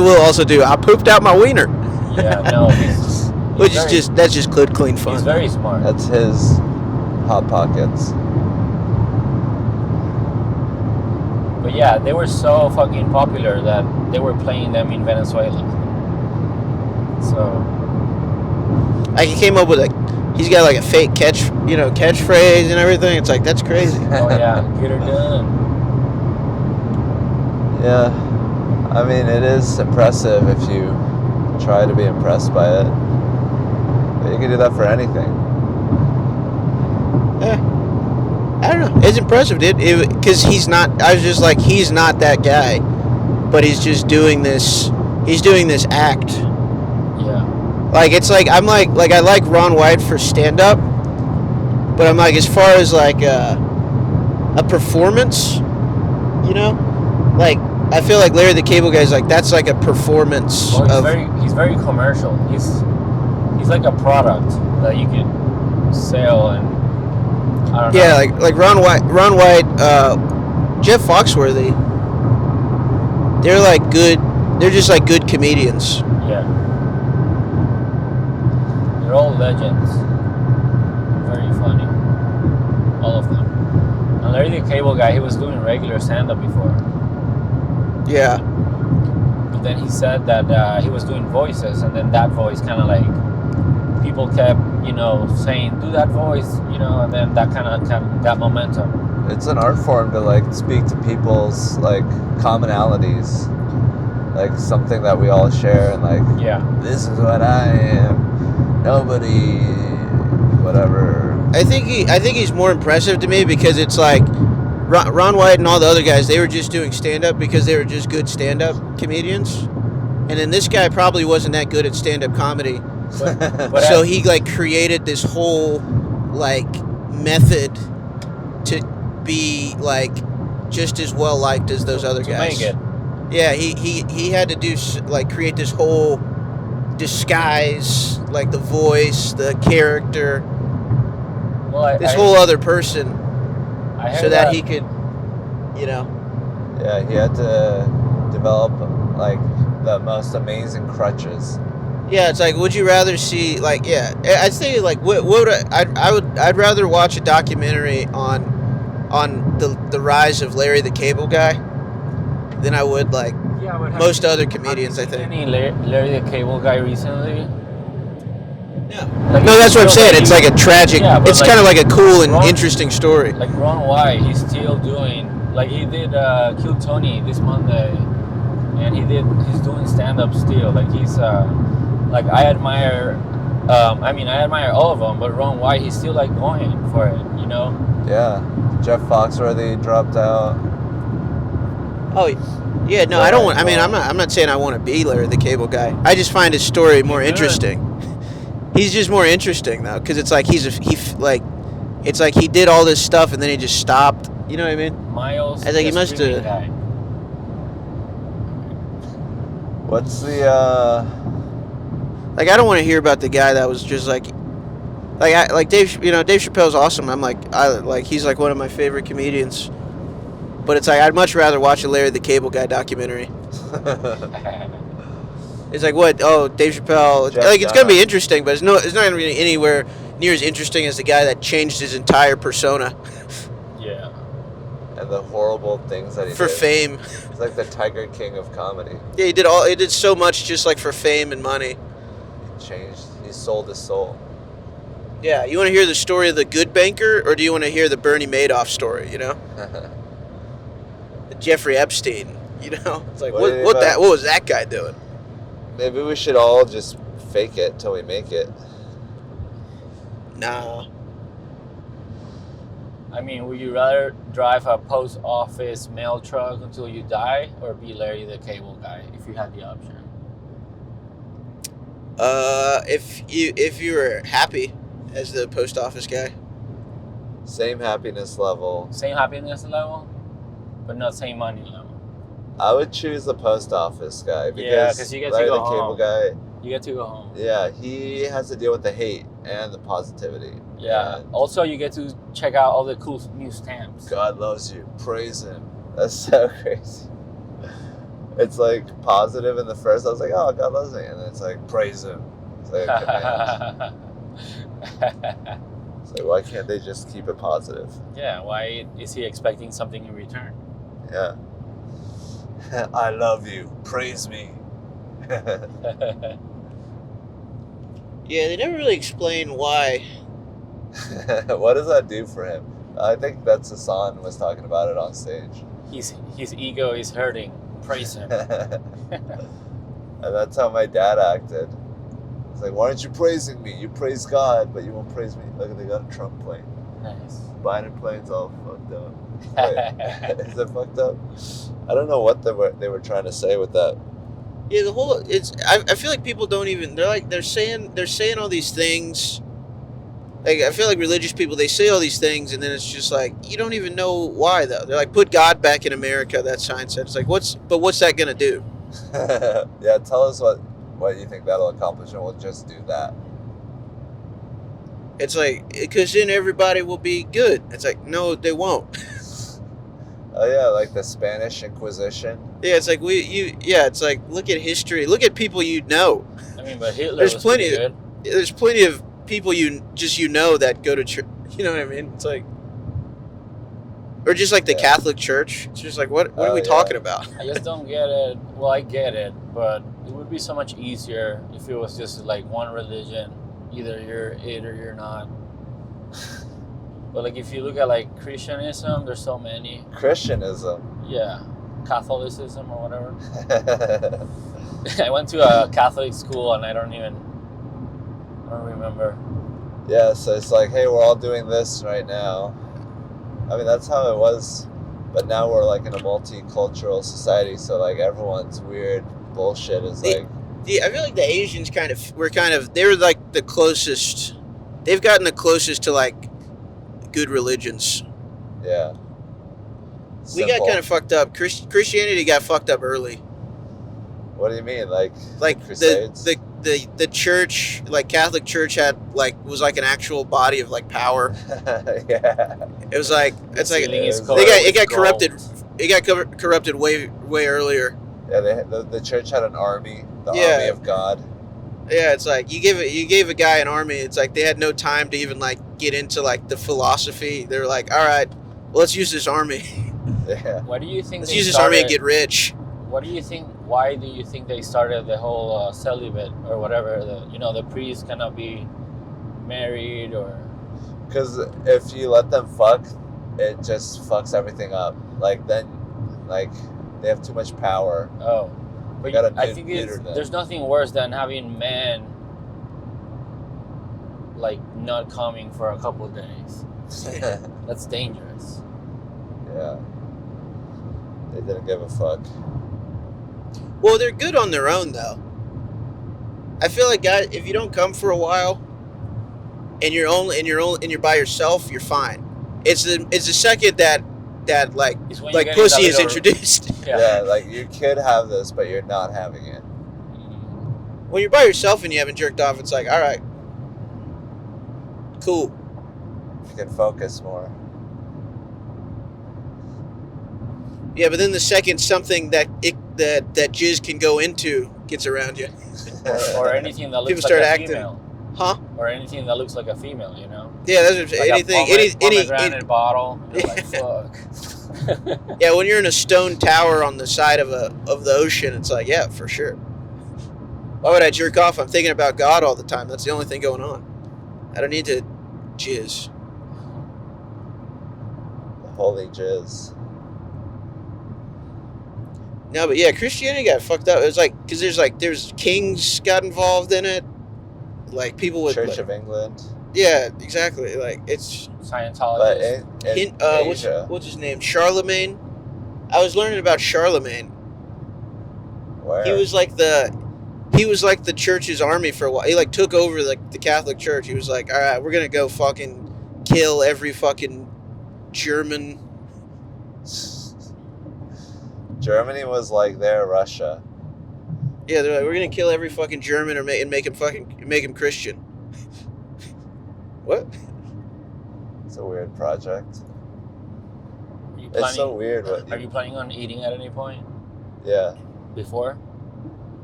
will also do, I pooped out my wiener.
Yeah, no, he's
Which is that's just good, clean fun.
He's very smart.
That's his Hot Pockets.
But yeah, they were so fucking popular that they were playing them in Venezuela. So.
Like, he came up with, like, he's got, like, a fake catchphrase and everything. It's like, that's crazy.
Oh yeah, get her done.
Yeah, I mean, it is impressive if you try to be impressed by it. But you can do that for anything.
Yeah. I don't know. It's impressive, dude. Because he's not, I was just like, he's not that guy. But he's just doing this, act.
Yeah.
Like, it's like, I like Ron White for stand-up. But I'm like, as far as, like, a performance, you know? Like, I feel like Larry the Cable Guy's like, that's like a performance.
Well, he's very commercial. He's like a product that you can sell, and I don't know.
Yeah, like Ron White, Jeff Foxworthy. They're like good. They're just like good comedians.
Yeah. They're all legends. Very funny. All of them. And Larry the Cable Guy, he was doing regular stand-up before.
Yeah.
But then he said that he was doing voices, and then that voice kind of like, people kept, saying, do that voice, and then that kind of got momentum.
It's an art form to, like, speak to people's, like, commonalities. Like, something that we all share, and, like,
Yeah.
this is what I am. Nobody, whatever.
I think he's more impressive to me because it's like Ron White and all the other guys, they were just doing stand-up because they were just good stand-up comedians. And then this guy probably wasn't that good at stand-up comedy.
But
So he, like, created this whole, like, method to be, like, just as well liked as those other guys.
Make it.
Yeah, he had to do, like, create this whole disguise, like the voice, the character,
Well,
this whole other person,
I heard
so that he could,
Yeah, he had to develop, like, the most amazing crutches.
Yeah, it's like, would you rather see, like, yeah, I'd say, like, what would I'd rather watch a documentary on the rise of Larry the Cable Guy than I would, like, most other comedians, I think.
Any Larry the Cable Guy recently?
Yeah.
Like,
No, that's what I'm saying. It's like a tragic.
Yeah, but
it's
like,
kind of like a cool and
Ron-
interesting story.
Like Ron White, he's still doing, like, he did Kill Tony this Monday, and he's doing stand-up still. Like, he's like, I admire all of them, but Ron White, he's still, like, going for it,
Yeah, Jeff Foxworthy dropped out.
Oh, yeah. No, I don't want. I mean, I'm not saying I want to be Larry the Cable Guy. I just find his story more interesting. He's just more interesting though, because it's like it's like he did all this stuff and then he just stopped. You know what I mean?
Myles,
I think he must have.
guy.
What's the,
Like, I don't want to hear about the guy that was just like Dave. Dave Chappelle's awesome. I'm like, he's like one of my favorite comedians. But it's like, I'd much rather watch a Larry the Cable Guy documentary. It's like, what? Oh, Dave Chappelle.
Jeff
Like, it's gonna be
Dunham.
interesting, but it's not gonna be anywhere near as interesting as the guy that changed his entire persona
Yeah.
and the horrible things that he
for
did.
fame.
He's like the Tiger King of comedy.
Yeah, he did so much just like for fame and money.
He sold his soul.
Yeah, you want to hear the story of the good banker, or do you want to hear the Bernie Madoff story? Jeffrey Epstein. It's like, what was that guy doing?
Maybe we should all just fake it till we make it.
Nah.
I mean, would you rather drive a post office mail truck until you die, or be Larry the Cable Guy if you had the option?
If you were happy as the post office guy.
Same happiness level.
Same happiness level, but not same money level.
I would choose the post office guy because
Yeah, 'cause you get to
Larry
go
the Cable
home.
Guy,
You get to go home.
Yeah, he has to deal with the hate and the positivity.
Yeah.
And
Also, you get to check out all the cool new stamps.
God loves you. Praise him. That's so crazy. It's like positive in the first. I was like, oh, God loves me. And then it's like, praise him. It's like a command. It's like, why can't they just keep it positive?
Yeah, why is he expecting something in return?
Yeah. I love you. Praise me.
Yeah, they never really explain why.
What does that do for him? I think that's Hassan was talking about it on stage.
His ego is hurting. Praise him.
And that's how my dad acted. It's like, why aren't you praising me? You praise God, but you won't praise me. Look, they got a Trump plane.
Nice.
Biden plane's all fucked up. Wait, is it fucked up? I don't know what they were trying to say with that.
Yeah, the whole I feel like people don't even they're saying all these things. Like I feel like religious people, they say all these things and then it's just like you don't even know why though. They're like, put God back in America, that sign said. It's like what's that gonna do?
Yeah, tell us what you think that'll accomplish and we'll just do that.
It's like because then everybody will be good. It's like no, they won't.
Oh yeah, like the Spanish Inquisition.
Yeah, it's like it's like look at history. Look at people you know.
I mean, but Hitler
There's
was
plenty
pretty
of-
good.
There's plenty of people you know that go to church. You know what I mean? It's like or just like the
Yeah.
Catholic Church. It's just like what are we
Yeah.
talking about?
I just don't get it. Well, I get it, but it would be so much easier if it was just like one religion. Either you're it or you're not. But like if you look at like Christianism, there's so many.
Christianism.
Yeah, Catholicism or whatever. I went to a Catholic school and I don't remember.
Yeah, so it's like, hey, we're all doing this right now. I mean, that's how it was, but now we're like in a multicultural society, so like everyone's weird bullshit is like.
Yeah, I feel like the Asians they were like the closest. They've gotten the closest to like good religions.
Yeah.
We got
Simple.
kind of fucked up. Christianity got fucked up early.
What do you mean, like
Crusades?
Crusades?
The church, like Catholic Church, was like an actual body of like power.
Yeah.
It was like
The ceiling is
It
covered
it got
with
corrupted.
gold.
It got corrupted way earlier.
Yeah, the church had an army, the
Yeah.
army of God.
Yeah, it's like you gave a guy an army. It's like they had no time to even like get into like the philosophy. They were like, all right, well, let's use this army.
Yeah.
Why do you think
Let's
they
use this army and
started-
get rich.
What do you think? Why do you think they started the whole celibate or whatever? The priest cannot be married or.
Because if you let them fuck, it just fucks everything up. Like then, like they have too much power.
Oh, but
Gotta
I
do
think
better than-
there's nothing worse than having men like not coming for a couple of days. That's dangerous.
Yeah. They didn't give a fuck.
Well, they're good on their own though. I feel like guys, if you don't come for a while, and you're by yourself, you're fine. It's the second that like
It's when you
like
get in
pussy
that
is
little-
introduced.
Yeah, like you could have this, but you're not having it.
When you're by yourself and you haven't jerked off, it's like, all right, cool.
You can focus more.
Yeah, but then the second something that jizz can go into gets around you,
Or anything that looks
People
like
start
a
acting.
female.
huh?
Or anything that looks like a female,
Yeah, that's
Like
anything.
a
Any
pomegranate bottle. You're like, fuck.
yeah, when you're in a stone tower on the side of the ocean, it's like, yeah, for sure. Why would I jerk off? I'm thinking about God all the time. That's the only thing going on. I don't need to jizz.
Holy jizz.
No, but yeah, Christianity got fucked up. It was like because there's kings got involved in it, like people with
Church of England.
yeah, exactly. Like it's
But
Scientologist.
in Asia,
what's his name? Charlemagne. I was learning about Charlemagne.
where?
He was like the church's army for a while. He like took over the Catholic Church. He was like, all right, we're gonna go fucking kill every fucking German.
Germany was like their Russia.
Yeah, they're like, we're gonna kill every fucking German and make him Christian. What?
It's a weird project.
Are you
It's so weird.
Are you planning on eating at any point?
Yeah,
Before?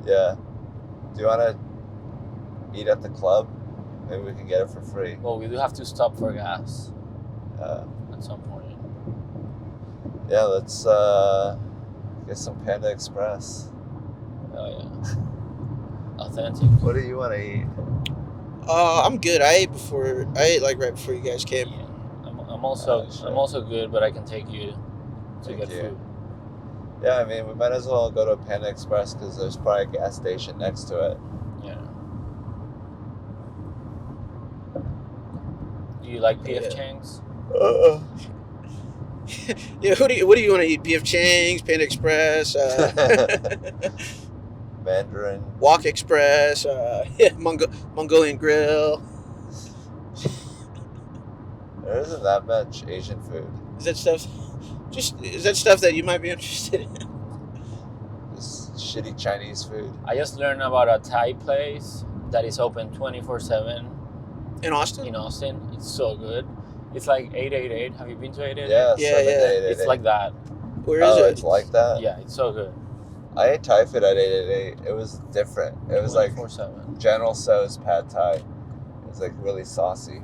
yeah. Do you want to eat at the club? Maybe we can get it for free.
Well, we do have to stop for gas
Uh,
at some point.
yeah, let's get some Panda Express.
Oh yeah. Authentic.
What do you want to eat?
I'm good. I ate like right before you guys came.
Yeah. I'm also good, but I can take you to
Thank
get
you.
food.
Yeah, I mean, we might as well go to a Panda Express because there's probably a gas station next to it.
Yeah. Do you like PF
Yeah.
Chang's?
Yeah, what do you want to eat? PF Chang's, Panda Express,
Mandarin.
Walk Express, Mongolian Grill.
There isn't that much Asian food.
Is that stuff that you might be interested in?
Just shitty Chinese food.
I just learned about a Thai place that is open 24/7
In Austin?
in Austin. It's so good. It's like 888. Have you been to 888?
Yeah,
Yeah,
788.
It's like that.
Where is it?
It's like that?
Yeah, it's so good.
I ate Thai food at 888. It was different. It was like
24/7.
General Tso's Pad Thai. It was like really saucy.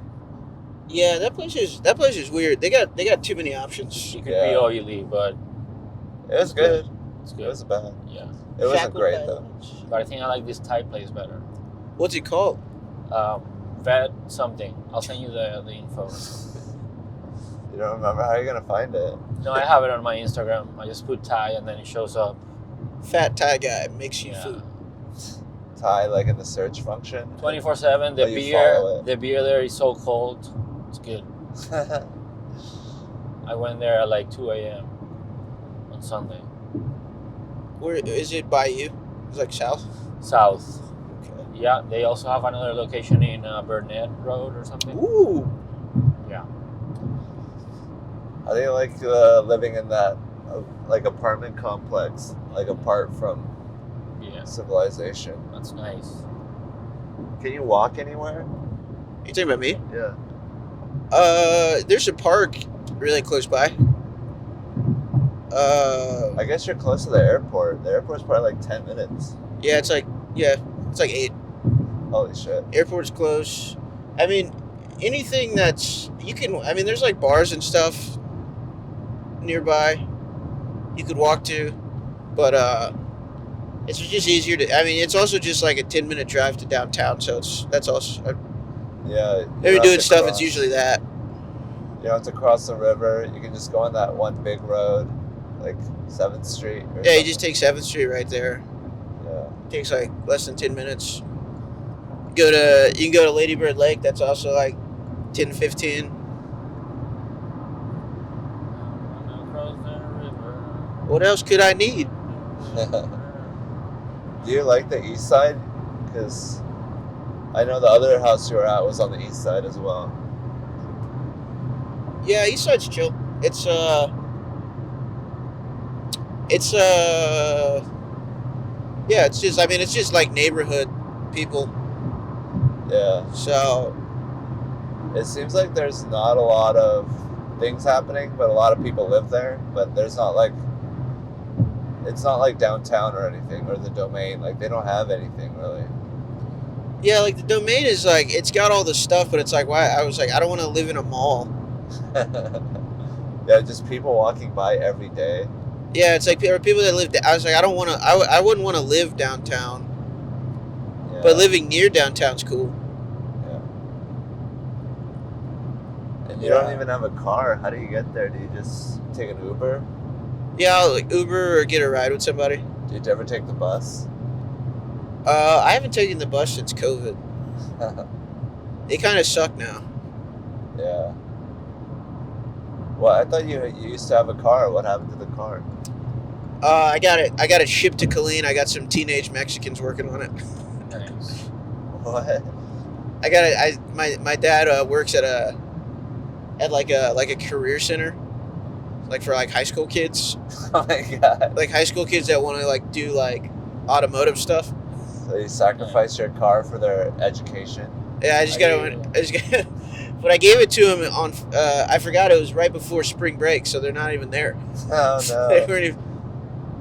Yeah, that place is weird. They got too many options.
It could
Yeah.
be oily, but
It was good.
it's
It
good.
was bad.
Yeah.
It wasn't
Shackled
great
by
though.
lunch.
But I think I like this Thai place better.
What's it called?
Vet something. I'll send you the info.
You don't remember? How are you gonna find it?
No, I have it on my Instagram. I just put Thai and then it shows up.
Fat Thai guy makes you
Yeah.
food.
Thai, like in the search function.
24/7.
Oh, you follow it.
The beer there is so cold. It's good. I went there at like 2 a.m. on Sunday.
Where is it by you? It's like south.
South.
Okay.
Yeah, they also have another location in Burnett Road or something.
Ooh.
Yeah.
How do you like living in that like apartment complex, like apart from
Yeah,
civilization?
that's nice.
Can you walk anywhere?
You talking about me?
Yeah.
There's a park really close by.
I guess you're close to the airport. The airport's probably like 10 minutes.
Yeah, it's like 8.
Holy shit.
Airport's close. I mean, anything that's you can. I mean, there's like bars and stuff nearby you could walk to, but it's just easier to. I mean, it's also just like a 10-minute drive to downtown, so that's also.
Yeah. you
Maybe
don't
doing
have to
stuff.
cross-
It's usually that.
You don't have to cross the river. You can just go on that one big road, like 7th Street. Or
Yeah, you just
something.
take 7th Street right there.
Yeah.
Takes like less than 10 minutes. You can go to Lady Bird Lake. That's also like 10 to 15. What else could I need?
Do you like the east side? Because I know the other house you were at was on the east side as well.
Yeah, East Side's chill. It's yeah, it's just like neighborhood people.
Yeah.
So
It seems like there's not a lot of things happening, but a lot of people live there. But there's not like, it's not like downtown or anything, or the Domain. Like they don't have anything really.
yeah, like the Domain is like it's got all the stuff, but it's like why I was like I don't want to live in a mall.
Yeah, just people walking by every day.
Yeah, it's like there are people that live. I was like I don't want to. I wouldn't want to live downtown,
Yeah.
but living near downtown's cool.
And you don't even have a car. How do you get there? Do you just take an Uber?
Yeah, I'll like Uber or get a ride with somebody.
Do you ever take the bus?
I haven't taken the bus since COVID. They kind of suck now.
Yeah. Well, I thought you used to have a car. What happened to the car?
I got it shipped to Killeen. I got some teenage Mexicans working on it.
Nice.
What?
I got it. My dad works at like a career center, like for like high school kids,
Oh my god.
like high school kids that want to like do like automotive stuff.
So you sacrifice your car for their education.
Yeah, I just got. But I gave it to him on. I forgot it was right before spring break, so they're not even there.
Oh
They
no.
weren't even,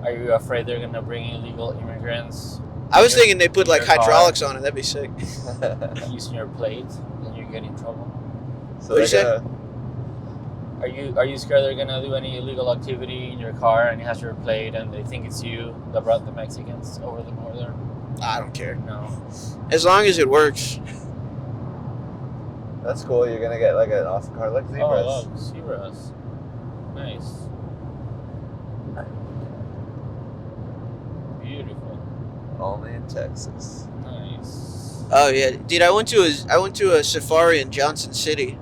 Are you afraid they're gonna bring illegal immigrants?
I was thinking they put
in
like
your car,
hydraulics on it. That'd be sick.
using your plate, and you get in trouble?
So
What'd you
they're
say?
gonna.
Are you scared they're gonna do any illegal activity in your car and it has your plate and they think it's you that brought the Mexicans over the border?
I don't care.
No.
As long as it works.
That's cool. You're gonna get like an awesome car like zebras.
Oh, look, zebras. Nice. Beautiful.
Only in Texas.
Nice.
Oh yeah, dude. I went to a safari in Johnson City.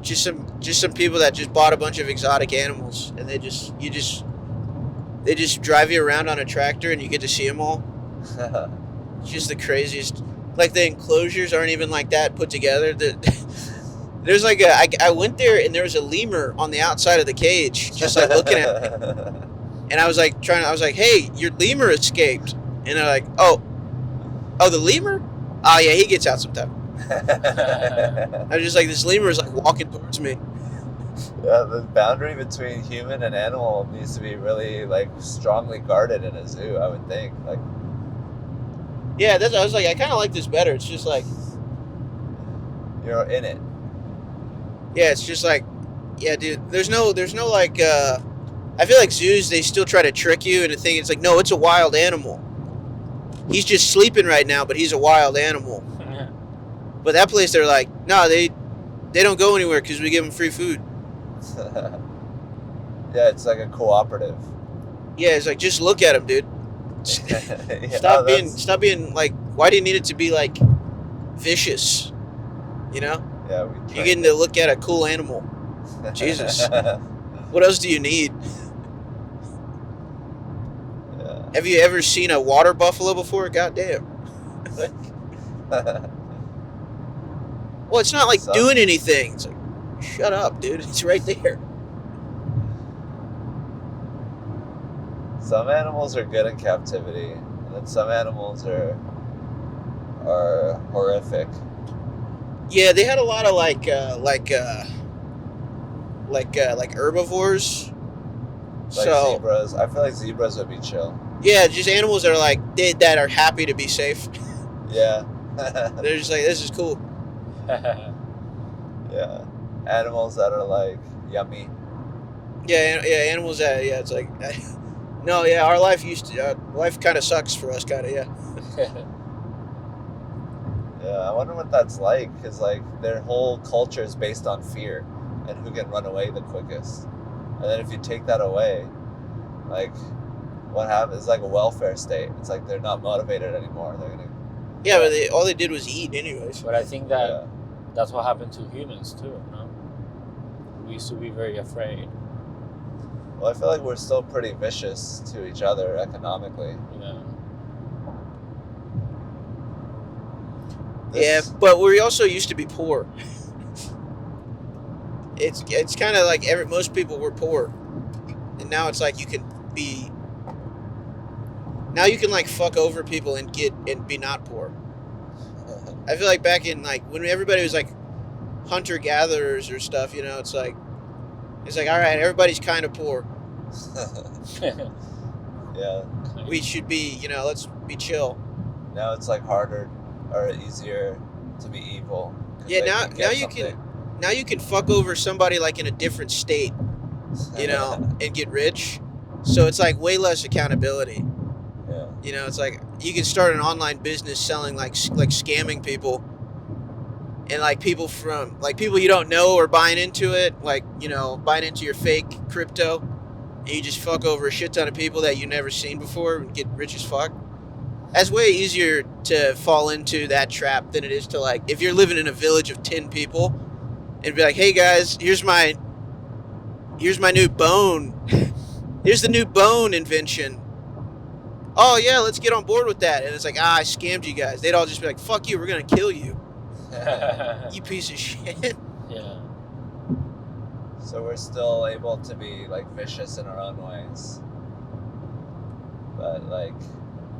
Just some people that just bought a bunch of exotic animals, and they just drive you around on a tractor, and you get to see them all. It's just the craziest. Like the enclosures aren't even like that put together. There's like I went there and there was a lemur on the outside of the cage, just like looking at me. And I was like, hey, your lemur escaped. And they're like, oh, the lemur? Oh yeah, he gets out sometime. I was just like, this lemur is like walking towards me.
Yeah, the boundary between human and animal needs to be really like strongly guarded in a zoo, I would think. Like,
Yeah, I was like, I kind of like this better. It's just like,
you're in it.
yeah, it's just like, yeah, dude. There's no like. I feel like zoos, they still try to trick you into thinking it's like, no, it's a wild animal. He's just sleeping right now, but he's a wild animal. But that place, they're like, no, they don't go anywhere because we give them free food.
Yeah, it's like a cooperative.
Yeah, it's like, just look at him, dude.
Yeah,
Stop being like, why do you need it to be like vicious? You know?
Yeah,
You're getting to look at a cool animal. Jesus. What else do you need?
Yeah.
Have you ever seen a water buffalo before? Goddamn. Well, it's not like doing anything. It's like, shut up, dude. It's right there.
Some animals are good in captivity, and then some animals are horrific.
Yeah, they had a lot of like herbivores.
Like
So
zebras. I feel like zebras would be chill.
yeah, just animals that are like that are happy to be safe.
Yeah.
They're just like, this is cool.
Yeah. Animals that are like yummy.
Yeah, animals that it's like, no, yeah, our life life kind of sucks for us, kind of, yeah.
Yeah, I wonder what that's like, because like their whole culture is based on fear and who can run away the quickest. And then if you take that away, like what happens? It's like a welfare state. It's like they're not motivated anymore. They're gonna.
Yeah, but all they did was eat, anyways.
But I think that that's what happened to humans too, no? We used to be very afraid.
Well, I feel like we're still pretty vicious to each other economically.
Yeah.
Yeah, but we also used to be poor. It's kind of like most people were poor, and now it's like you can like fuck over people and be not poor. I feel like back in like when everybody was like hunter gatherers or stuff, you know, it's like all right, everybody's kind of poor.
Yeah.
We should be, you know, let's be chill.
Now it's like harder or easier to be evil.
Yeah, now you can fuck over somebody like in a different state, you know, and get rich. So it's like way less accountability.
Yeah.
You know, it's like you can start an online business selling like scamming people, and like people you don't know are buying into it, like, you know, buying into your fake crypto, and you just fuck over a shit ton of people that you never seen before and get rich as fuck. That's way easier to fall into that trap than it is to, like, if you're living in a village of 10 people and be like, hey guys, here's my new bone. Here's the new bone invention. Oh yeah, let's get on board with that. And it's like, I scammed you guys. They'd all just be like, fuck you, we're gonna kill you. You piece of shit.
Yeah.
So we're still able to be like vicious in our own ways. but like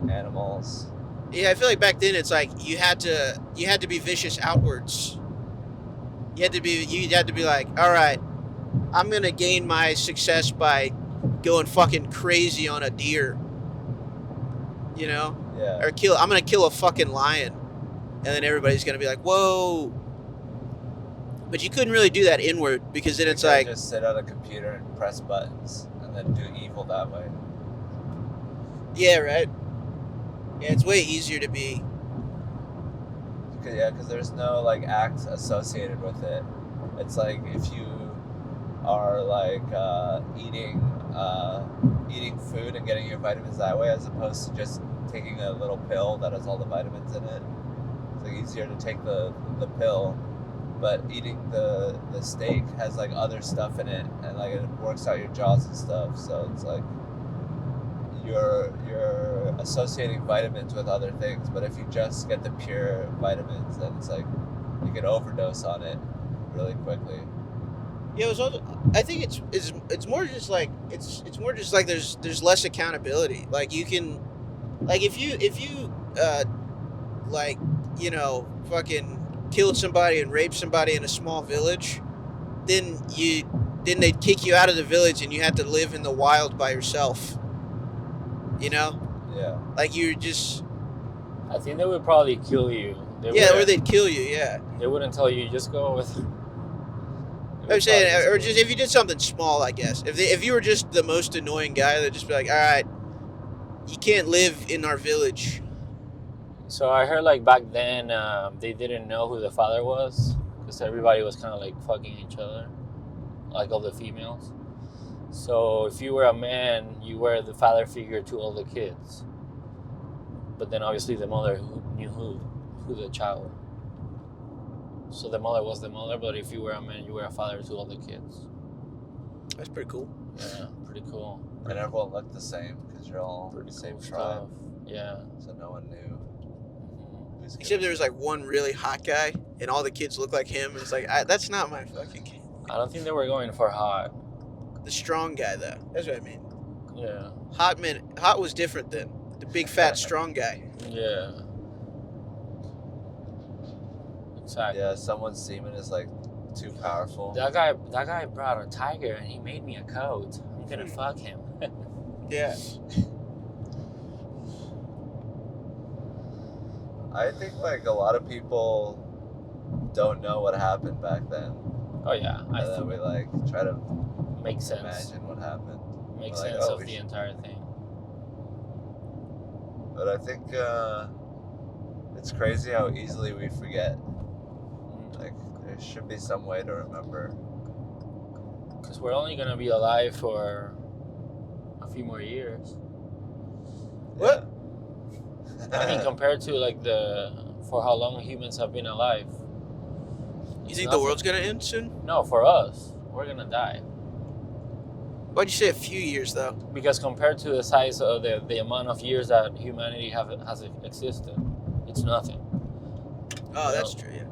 animals.
Yeah, I feel like back then it's like you had to be vicious outwards. You'd had to be like, all right, I'm gonna gain my success by going fucking crazy on a deer. You know?
Yeah.
Or I'm gonna kill a fucking lion. And then everybody's gonna be like, whoa. But you couldn't really do that inward because then it's like
just sit at a computer and press buttons and then do evil that way.
yeah, right? Yeah, it's way easier to be.
Because there's no like act associated with it. It's like if you are like eating food and getting your vitamins that way, as opposed to just taking a little pill that has all the vitamins in it. It's like easier to take the pill, but eating the steak has like other stuff in it, and like it works out your jaws and stuff. So it's like you're associating vitamins with other things. But if you just get the pure vitamins, then it's like you can overdose on it really quickly.
Yeah, it was also, I think it's more just like it's more just like there's less accountability. Like you can, like if you like, you know, fucking killed somebody and raped somebody in a small village, then they'd kick you out of the village and you had to live in the wild by yourself. You know?
Yeah.
Like you just.
I think they would probably kill you.
Or they'd kill you. Yeah.
They wouldn't tell you, just go with.
I'm saying, or just if you did something small, I guess. If you were just the most annoying guy, they'd just be like, all right, you can't live in our village.
So I heard like back then they didn't know who the father was because everybody was kind of like fucking each other, like all the females. So if you were a man, you were the father figure to all the kids. But then obviously the mother knew who the child was. So the mother was the mother, but if you were a man, you were a father to all the kids.
That's pretty cool.
Yeah, pretty cool.
And everyone looked the same because you're all
Pretty
the same
cool
tribe.
stuff. Yeah.
So no one knew. Who's
Except there was like one really hot guy, and all the kids looked like him. And it's like, that's not my fucking kid.
I don't think they were going for hot.
The strong guy, though. That's what I mean.
Yeah.
Hot was different then. The big, fat, strong guy.
Yeah. Exactly.
Yeah, someone's semen is like too powerful.
That guy brought a tiger and he made me a coat. I'm gonna fuck him.
Yeah.
I think like a lot of people don't know what happened back then.
Oh yeah.
And then we like try to
make sense.
imagine what happened.
Make
We're like,
sense
oh,
of the entire thing.
But I think it's crazy how easily we forget. Like there should be some way to remember.
Because we're only gonna be alive for a few more years.
What?
I mean, compared to like for how long humans have been alive.
You think the world's gonna end soon?
No, for us, we're gonna die.
Why'd you say a few years though?
Because compared to the size of the amount of years that humanity has existed, it's nothing.
Oh, that's true. Yeah.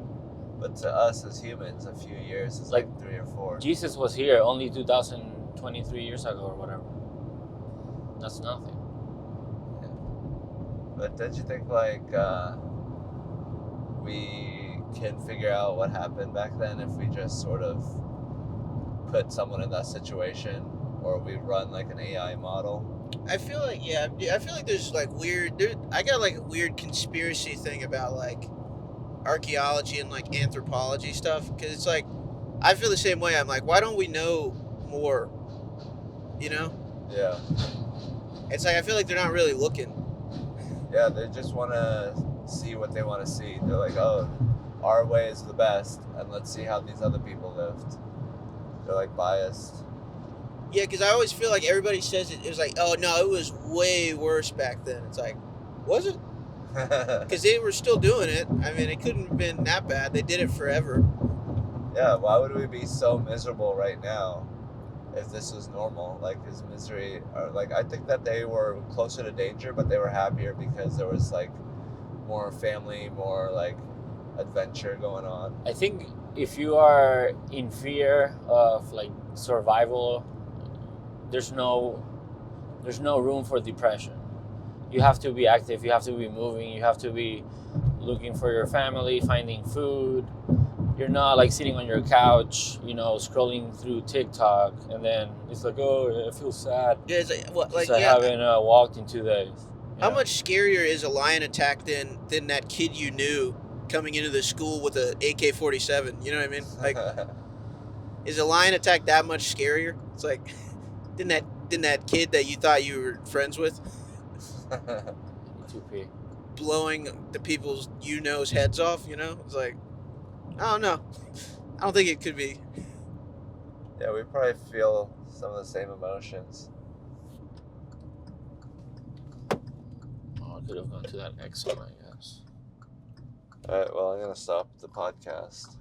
But to us as humans, a few years is like 3 or 4.
Jesus was here only 2023 years ago or whatever. That's nothing.
Yeah. But don't you think like we can figure out what happened back then if we just sort of put someone in that situation, or we run like an AI model?
I feel like I feel like there's like I got like a weird conspiracy thing about like archaeology and like anthropology stuff, because it's like I feel the same way. I'm like, why don't we know more? You know?
Yeah.
It's like I feel like they're not really looking.
Yeah, they just want to see what they want to see. They're like, oh, our way is the best, and let's see how these other people lived. They're like biased.
Yeah, because I always feel like everybody says it was like, oh no, it was way worse back then. It's like, was it? Because they were still doing it. I mean, it couldn't have been that bad. They did it forever.
Yeah, why would we be so miserable right now if this was normal? Like, is misery, or like, I think that they were closer to danger, but they were happier because there was like more family, more like adventure going on.
I think if you are in fear of like survival, there's no room for depression. you have to be active, you have to be moving, you have to be looking for your family, finding food. You're not like sitting on your couch, scrolling through TikTok, and then it's like, oh, I feel sad
Yeah, it's like,
because I haven't walked in 2 days.
How much scarier is a lion attack than that kid you knew coming into the school with a AK-47? You know what I mean? Like, is a lion attack that much scarier? It's like, didn't that kid that you thought you were friends with blowing the people's heads off? It's like, I don't know. I don't think it could be.
Yeah, we probably feel some of the same emotions.
Oh, I could have gone to that Exxon, I guess.
All right, well, I'm going to stop the podcast.